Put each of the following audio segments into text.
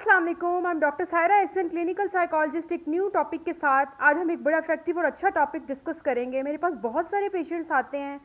अस्सलाम वालेकुम, I am doctor Saira Ehsan, clinical psychologist. एक न्यू टॉपिक के साथ आज हम एक बड़ा इफेक्टिव और अच्छा टॉपिक डिस्कस करेंगे। मेरे पास बहुत सारे पेशेंट्स आते हैं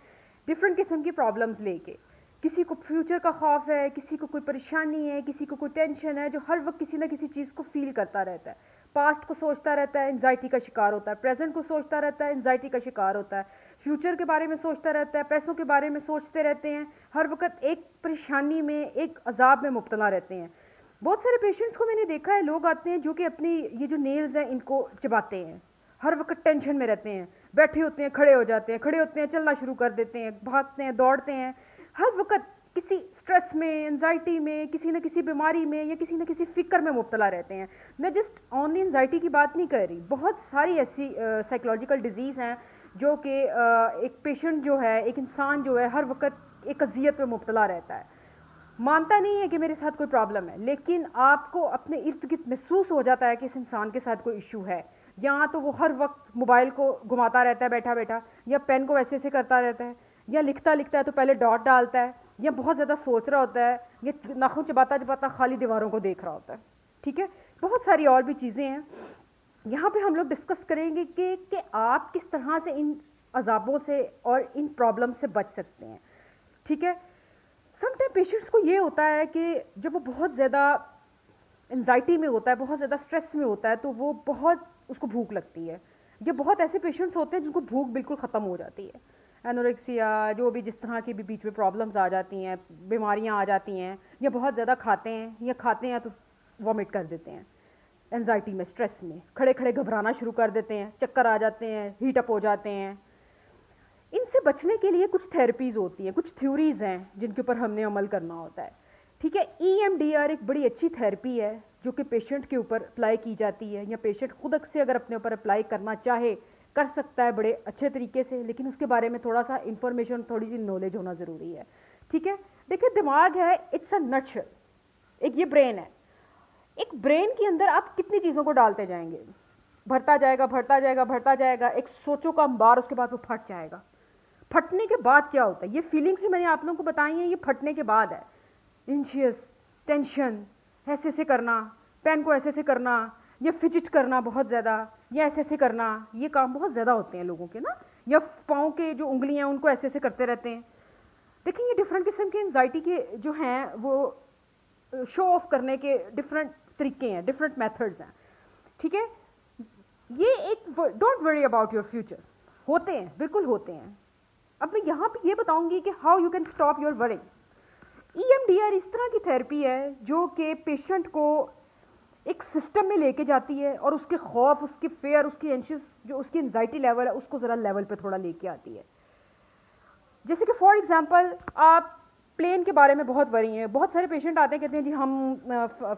डिफरेंट किस्म की प्रॉब्लम्स लेके। किसी को फ्यूचर का खौफ है, किसी को कोई परेशानी है, किसी को कोई टेंशन है, जो हर वक्त किसी ना किसी चीज़ को फील करता रहता है। पास्ट को सोचता रहता है, एंजाइटी का शिकार होता है। प्रेजेंट को सोचता रहता है, एंजाइटी का शिकार होता है। फ्यूचर के बारे में सोचता रहता है, पैसों के बारे में सोचते रहते हैं। हर वक्त एक परेशानी में, एक अजाब में मुब्तला रहते हैं। बहुत सारे पेशेंट्स को मैंने देखा है, लोग आते हैं जो कि अपनी ये जो नेल्स हैं इनको चबाते हैं, हर वक्त टेंशन में रहते हैं, बैठे होते हैं, खड़े हो जाते हैं, खड़े होते हैं, चलना शुरू कर देते हैं, भागते हैं, दौड़ते हैं, हर वक्त किसी स्ट्रेस में, एंजाइटी में, किसी न किसी बीमारी में या किसी न किसी फिक्र में मुब्तला रहते हैं। मैं जस्ट ओनली एंजाइटी की बात नहीं कर रही, बहुत सारी ऐसी साइकोलॉजिकल डिजीज़ हैं जो कि एक पेशेंट जो है, एक इंसान जो है, हर वक्त एक अजियत में मुब्तला रहता है। मानता नहीं है कि मेरे साथ कोई प्रॉब्लम है, लेकिन आपको अपने इर्द गिर्द महसूस हो जाता है कि इस इंसान के साथ कोई इशू है। या तो वो हर वक्त मोबाइल को घुमाता रहता है बैठा बैठा, या पेन को वैसे ऐसे करता रहता है, या लिखता लिखता है तो पहले डॉट डालता है, या बहुत ज़्यादा सोच रहा होता है, या नाखून चबाता चबाता खाली दीवारों को देख रहा होता है। ठीक है, बहुत सारी और भी चीज़ें हैं। यहाँ पे हम लोग डिस्कस करेंगे कि आप किस तरह से इन अजाबों से और इन प्रॉब्लम से बच सकते हैं। ठीक है, समटाइम पेशेंट्स को ये होता है कि जब वो बहुत ज़्यादा एंजाइटी में होता है, बहुत ज़्यादा स्ट्रेस में होता है, तो वो बहुत उसको भूख लगती है। ये बहुत ऐसे पेशेंट्स होते हैं जिनको भूख बिल्कुल ख़त्म हो जाती है। एनोरेक्सिया, जो भी जिस तरह की भी बीच में प्रॉब्लम्स आ जाती हैं, बीमारियां आ जाती हैं, या बहुत ज़्यादा खाते हैं, या खाते हैं तो वॉमिट कर देते हैं, एंजाइटी में, स्ट्रेस में, खड़े खड़े घबराना शुरू कर देते हैं, चक्कर आ जाते हैं, हीट अप हो जाते हैं। इनसे बचने के लिए कुछ थेरेपीज़ होती हैं, कुछ थ्योरीज़ हैं जिनके ऊपर हमने अमल करना होता है। ठीक है, EMDR एक बड़ी अच्छी थेरेपी है जो कि पेशेंट के ऊपर अप्लाई की जाती है, या पेशेंट खुद से अगर अपने ऊपर अप्लाई करना चाहे कर सकता है बड़े अच्छे तरीके से, लेकिन उसके बारे में थोड़ा सा इंफॉर्मेशन, थोड़ी सी नॉलेज होना ज़रूरी है। ठीक है, देखिए दिमाग है, इट्स अ नटशेल, एक ये ब्रेन है। एक ब्रेन के अंदर आप कितनी चीज़ों को डालते जाएंगे, भरता जाएगा भरता जाएगा भरता जाएगा, एक सोचो का अंबार, उसके बाद वो फट जाएगा। फटने के बाद क्या होता है, ये फीलिंग्स ही मैंने आप लोगों को बताई हैं, ये फटने के बाद है। इंशियस, टेंशन, ऐसे ऐसे करना, पेन को ऐसे ऐसे करना, या फिजिट करना बहुत ज़्यादा, या ऐसे ऐसे करना, ये काम बहुत ज़्यादा होते हैं लोगों के ना, या पाँव के जो उंगलियां उनको ऐसे ऐसे करते रहते हैं। देखिए, ये डिफरेंट किस्म के एंजाइटी के जो हैं वो शो ऑफ करने के डिफरेंट तरीके हैं, डिफरेंट मेथड्स हैं। ठीक है, ये एक don't worry about your future, होते हैं, बिल्कुल होते हैं। अब मैं यहाँ पे ये बताऊंगी कि how you can stop your worrying. EMDR इस तरह की थेरेपी है जो कि पेशेंट को एक सिस्टम में लेके जाती है और उसके खौफ, उसकी फेयर, उसकी एंशियस, जो उसकी एंजाइटी लेवल है, उसको ज़रा लेवल पे थोड़ा लेके आती है। जैसे कि फॉर एग्जांपल, आप प्लेन के बारे में बहुत वरी हैं। बहुत सारे पेशेंट आते हैं, कहते हैं जी हम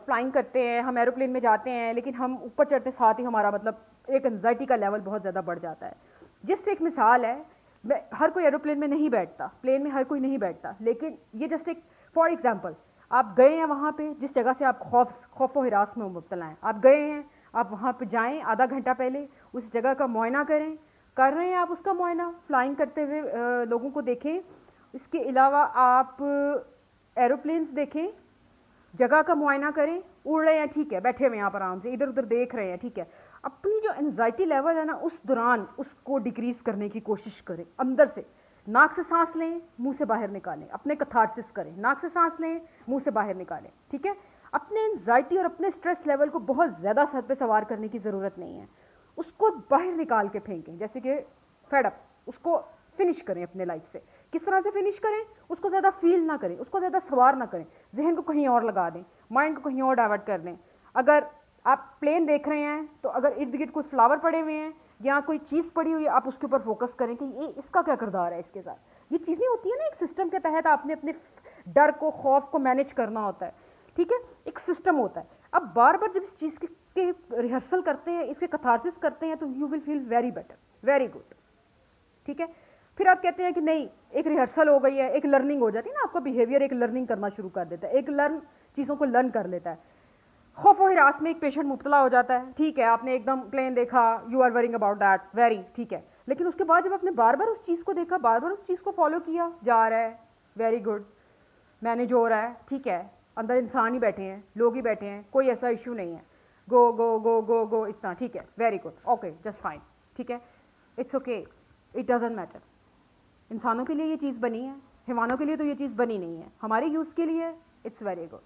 फ्लाइंग करते हैं, हम एरोप्लेन में जाते हैं, लेकिन हम ऊपर चढ़ते साथ ही हमारा मतलब एक एंजाइटी का लेवल बहुत ज़्यादा बढ़ जाता है। जस्ट एक मिसाल है, हर कोई एरोप्लेन में नहीं बैठता, प्लेन में हर कोई नहीं बैठता, लेकिन ये जस्ट एक फॉर एग्जांपल, आप गए हैं वहाँ पे जिस जगह से आप खौफ व हिरास में मुब्तला हैं, आप गए हैं, आप वहाँ पे जाएं, आधा घंटा पहले उस जगह का मुआयना करें, कर रहे हैं आप उसका मुआयना, फ्लाइंग करते हुए लोगों को देखें। इसके अलावा आप एरोप्लेन्स देखें, जगह का मुआयना करें, उड़ रहे हैं, ठीक है, बैठे हुए यहाँ पर आराम से इधर उधर देख रहे हैं, ठीक है। अपनी जो एंजाइटी लेवल है ना, उस दौरान उसको डिक्रीज करने की कोशिश करें। अंदर से नाक से सांस लें, मुंह से बाहर निकालें, अपने कैथारसिस करें, नाक से सांस लें, मुंह से बाहर निकालें। ठीक है, अपने एंजाइटी और अपने स्ट्रेस लेवल को बहुत ज़्यादा सर पे सवार करने की ज़रूरत नहीं है, उसको बाहर निकाल के फेंकें। जैसे कि फेडअप, उसको फिनिश करें अपने लाइफ से। किस तरह से फिनिश करें, उसको ज़्यादा फील ना करें, उसको ज़्यादा सवार ना करें, जहन को कहीं और लगा दें, माइंड को कहीं और डाइवर्ट कर दें। अगर आप प्लेन देख रहे हैं तो अगर इर्द गिर्द कोई फ्लावर पड़े हुए हैं या कोई चीज़ पड़ी हुई है, आप उसके ऊपर फोकस करें कि ये इसका क्या किरदार है इसके साथ। ये चीज़ें होती हैं ना, एक सिस्टम के तहत आपने अपने डर को, खौफ को मैनेज करना होता है। ठीक है, एक सिस्टम होता है। अब बार बार जब इस चीज़ के रिहर्सल करते हैं, इसके कैथारसिस करते हैं, तो you will feel very better, very good. ठीक है, फिर आप कहते हैं कि नहीं, एक रिहर्सल हो गई है, एक लर्निंग हो जाती है ना, आपका बिहेवियर एक लर्निंग करना शुरू कर देता है, एक चीज़ों को लर्न कर लेता है। खौफ व हिरास में एक पेशेंट मुब्तला हो जाता है, ठीक है, आपने एकदम प्लेन देखा, you are worrying about that, very ठीक है, लेकिन उसके बाद जब आपने बार बार उस चीज़ को देखा, बार बार उस चीज़ को फॉलो किया जा रहा है, वेरी गुड, मैनेज हो रहा है, ठीक है, अंदर इंसान ही बैठे हैं, लोग ही बैठे हैं, कोई ऐसा इशू नहीं है, गो गो गो गो गो इस तरह, ठीक है, very good, okay, just fine, ठीक है, it's okay, it doesn't matter. इंसानों के लिए ये चीज़ बनी है, हैवानों के लिए तो ये चीज़ बनी नहीं है, हमारे यूज़ के लिए इट्स वेरी गुड।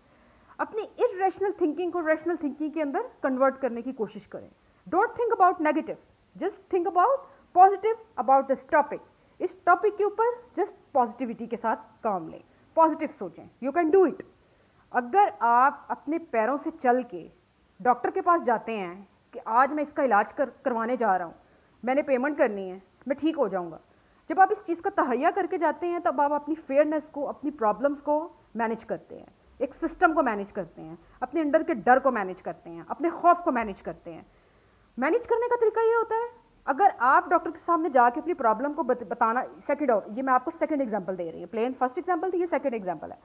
अपनी इरेशनल थिंकिंग को रैशनल थिंकिंग के अंदर कन्वर्ट करने की कोशिश करें। Don't think about negative, just think about positive about this topic. इस टॉपिक के ऊपर जस्ट पॉजिटिविटी के साथ काम लें, पॉजिटिव सोचें, यू कैन डू इट। अगर आप अपने पैरों से चल के डॉक्टर के पास जाते हैं कि आज मैं इसका इलाज करवाने जा रहा हूँ, मैंने पेमेंट करनी है, मैं ठीक हो जाऊँगा, जब आप इस चीज़ का तहैया करके जाते हैं तब आप अपनी फेयरनेस को, अपनी प्रॉब्लम्स को मैनेज करते हैं, एक सिस्टम को मैनेज करते हैं, अपने अंदर के डर को मैनेज करते हैं, अपने खौफ को मैनेज करते हैं। मैनेज करने का तरीका ये होता है, अगर आप डॉक्टर के सामने जाके अपनी प्रॉब्लम को बताना, सेकंड, और ये मैं आपको सेकंड एग्जांपल दे रही हूँ, प्लेन फर्स्ट एग्जांपल थी, ये सेकंड एग्जांपल है।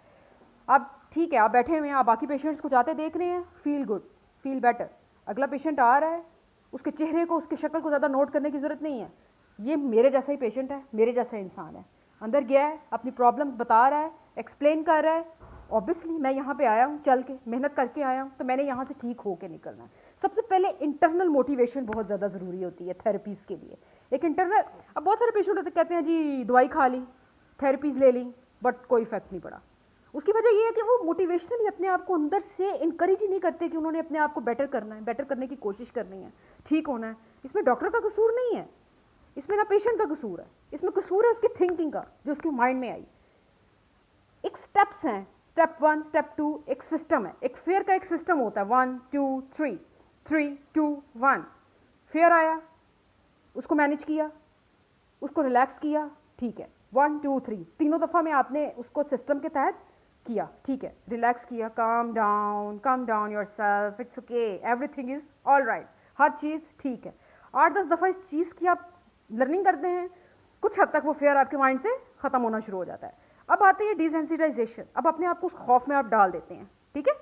आप ठीक है, आप बैठे हुए हैं, आप बाकी पेशेंट्स को जाते देख रहे हैं, फील गुड, फील बेटर। अगला पेशेंट आ रहा है, उसके चेहरे को, उसकी शक्ल को ज़्यादा नोट करने की ज़रूरत नहीं है, ये मेरे जैसा ही पेशेंट है, मेरे जैसा इंसान है, अंदर गया है, अपनी प्रॉब्लम्स बता रहा है, एक्सप्लेन कर रहा है। ऑब्वियसली मैं यहाँ पे आया हूँ, चल के मेहनत करके आया हूँ, तो मैंने यहाँ से ठीक होके निकलना है। सबसे पहले इंटरनल मोटिवेशन बहुत ज़्यादा ज़रूरी होती है थेरेपीज़ के लिए। एक इंटरनल, अब बहुत सारे पेशेंट होते कहते हैं जी दवाई खा ली, थेरेपीज़ ले ली, बट कोई इफेक्ट नहीं पड़ा। उसकी वजह ये है कि वो मोटिवेशनली अपने आप को अंदर से इंकरेज ही नहीं करते कि उन्होंने अपने आप को बेटर करना है, बेटर करने की कोशिश करनी है, ठीक होना है। इसमें डॉक्टर का कसूर नहीं है, इसमें ना पेशेंट का कसूर है, इसमें कसूर है उसकी थिंकिंग का, जो उसके माइंड में आई। एक स्टेप्स हैं, स्टेप 1, स्टेप 2, एक सिस्टम है, एक फेयर का एक सिस्टम होता है, 1 2 3, 3 2 1। फेयर आया, उसको मैनेज किया, उसको रिलैक्स किया, ठीक है, 1 2 3, तीनों दफ़ा में आपने उसको सिस्टम के तहत किया, ठीक है, रिलैक्स किया, calm down yourself, it's okay, everything is all right, हर चीज़ ठीक है। 8-10 दफ़ा इस चीज़ की आप लर्निंग करते हैं, कुछ हद तक वो फेयर आपके माइंड से ख़त्म होना शुरू हो जाता है। अब आते हैं डिसेंसिटाइजेशन, अब अपने आप को उस खौफ में आप डाल देते हैं, ठीक है।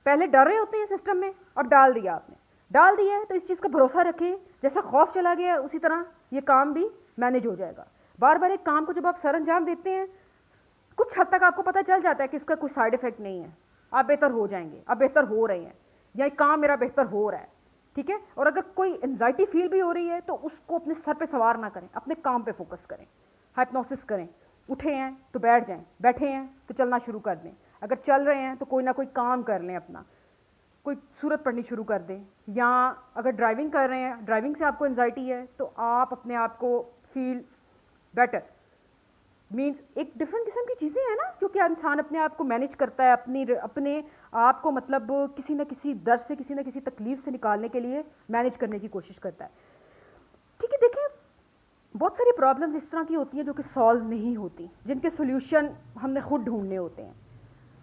पहले डर रहे होते हैं सिस्टम में, अब डाल दिया आपने, डाल दिया है तो इस चीज़ का भरोसा रखें, जैसा खौफ चला गया है उसी तरह ये काम भी मैनेज हो जाएगा। बार बार एक काम को जब आप सर अंजाम देते हैं, कुछ हद तक आपको पता चल जाता है कि इसका कोई साइड इफेक्ट नहीं है, आप बेहतर हो जाएंगे, आप बेहतर हो रहे हैं, या काम मेरा बेहतर हो रहा है, ठीक है। और अगर कोई एंजाइटी फील भी हो रही है तो उसको अपने सर पे सवार ना करें, अपने काम पे फोकस करें, हाइप्नोसिस करें। उठे हैं तो बैठ जाएं, बैठे हैं तो चलना शुरू कर दें, अगर चल रहे हैं तो कोई ना कोई काम कर लें, अपना कोई सूरत पढ़नी शुरू कर दें, या अगर ड्राइविंग कर रहे हैं, ड्राइविंग से आपको एंजाइटी है तो आप अपने आप को फील बेटर, मीन्स एक डिफरेंट किस्म की चीज़ें हैं ना जो कि इंसान अपने आप को मैनेज करता है, अपने आप को मतलब किसी न किसी दर्द से, किसी न किसी तकलीफ से निकालने के लिए मैनेज करने की कोशिश करता है, ठीक है। देखिए बहुत सारी प्रॉब्लम्स इस तरह की होती हैं जो कि सॉल्व नहीं होती, जिनके सोल्यूशन हमने खुद ढूंढने होते हैं।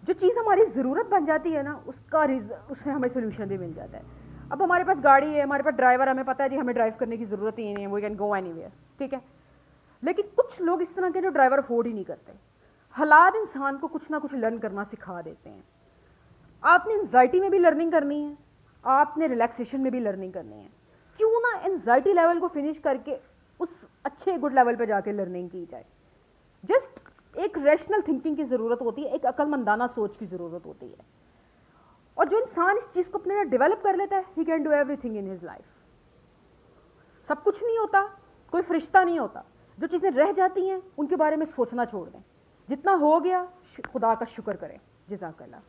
जो चीज़ हमारी ज़रूरत बन जाती है ना, उससे हमें सोल्यूशन भी मिल जाता है। अब हमारे पास गाड़ी है, हमारे पास ड्राइवर, हमें पता है जी हमें ड्राइव करने की ज़रूरत ही नहीं है, वी कैन गो एनीवेयर, ठीक है। लेकिन कुछ लोग इस तरह के जो ड्राइवर अफोर्ड ही नहीं करते। हालात इंसान को कुछ ना कुछ लर्न करना सिखा देते हैं। आपने एंजाइटी में भी लर्निंग करनी है, आपने रिलैक्सेशन में भी लर्निंग करनी है। क्यों ना एंजाइटी लेवल को फिनिश करके उस अच्छे गुड लेवल पे जाके लर्निंग की जाए। जस्ट एक रैशनल थिंकिंग की ज़रूरत होती है, एक अक्लमंदाना सोच की ज़रूरत होती है। और जो इंसान इस चीज़ को अपने डेवलप कर लेता है, he can do everything in his life. सब कुछ नहीं होता, कोई फरिश्ता नहीं होता। जो चीज़ें रह जाती हैं उनके बारे में सोचना छोड़ दें, जितना हो गया खुदा का शुक्र करें। जज़ाकल्लाह।